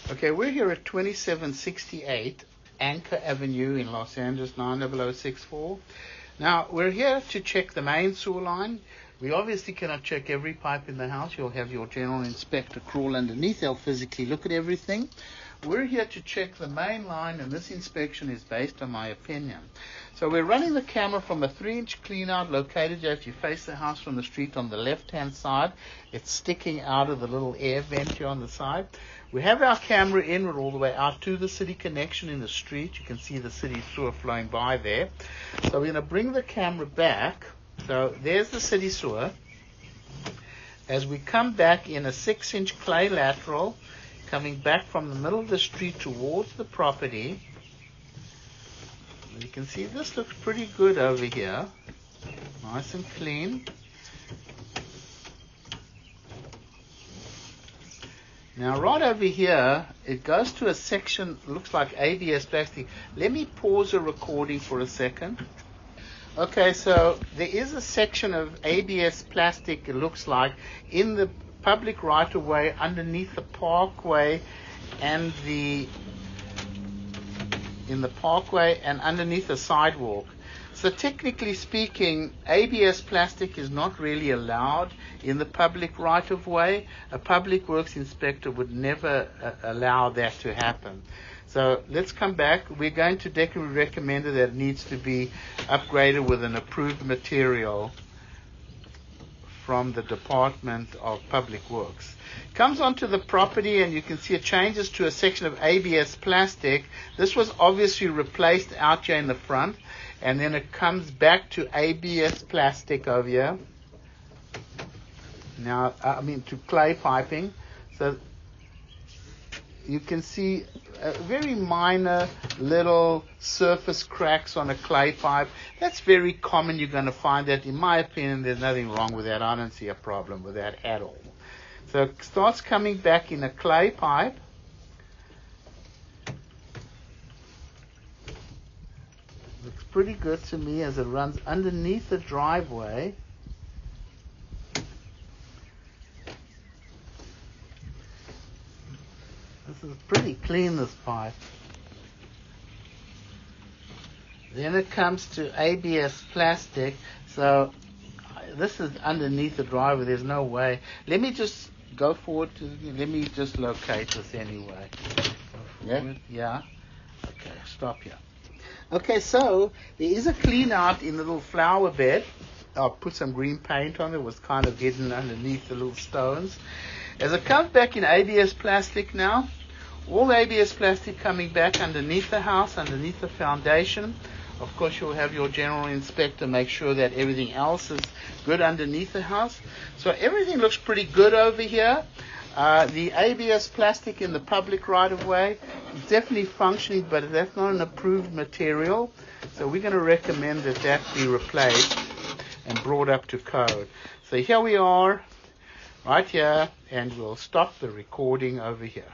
Okay, we're here at 2768 Anchor Avenue in Los Angeles, 90064. Now, we're here to check the main sewer line. We obviously cannot check every pipe in the house. You'll have your general inspector crawl underneath. They'll physically look at everything. We're here to check the main line, and this inspection is based on my opinion. So we're running the camera from a 3-inch cleanout located here. If you face the house from the street on the left-hand side, it's sticking out of the little air vent here on the side. We have our camera inward all the way out to the city connection in the street. You can see the city sewer flowing by there. So we're going to bring the camera back. So there's the city sewer. As we come back in a 6-inch clay lateral, coming back from the middle of the street towards the property, you can see this looks pretty good over here. Nice and clean. Now right over here, it goes to a section, looks like ABS plastic. Let me pause the recording for a second. Okay, so there is a section of ABS plastic, it looks like, in the public right-of-way underneath the parkway and underneath the sidewalk. So technically speaking, ABS plastic is not really allowed in the public right-of-way. A public works inspector would never allow that to happen. So let's come back. We're going to definitely recommend that it needs to be upgraded with an approved material from the Department of Public Works. Comes onto the property, and you can see it changes to a section of ABS plastic. This was obviously replaced out here in the front, and then it comes back to ABS plastic over here. Now, to clay piping. So you can see very minor little surface cracks on a clay pipe. That's very common. You're going to find that. In my opinion, there's nothing wrong with that. I don't see a problem with that at all. So it starts coming back in a clay pipe. Looks pretty good to me as it runs underneath the driveway. This is pretty clean, this pipe. Then it comes to ABS plastic. So this is underneath the driveway. There's no way. Let me just go forward let me just locate this anyway. Yeah? Yeah. Okay, stop here. Okay, so there is a clean out in the little flower bed. I'll put some green paint on it. It was kind of hidden underneath the little stones. As it comes back in ABS plastic now, all ABS plastic coming back underneath the house, underneath the foundation. Of course, you'll have your general inspector make sure that everything else is good underneath the house. So everything looks pretty good over here. The ABS plastic in the public right-of-way is definitely functioning, but that's not an approved material. So we're going to recommend that that be replaced and brought up to code. So here we are, right here, and we'll stop the recording over here.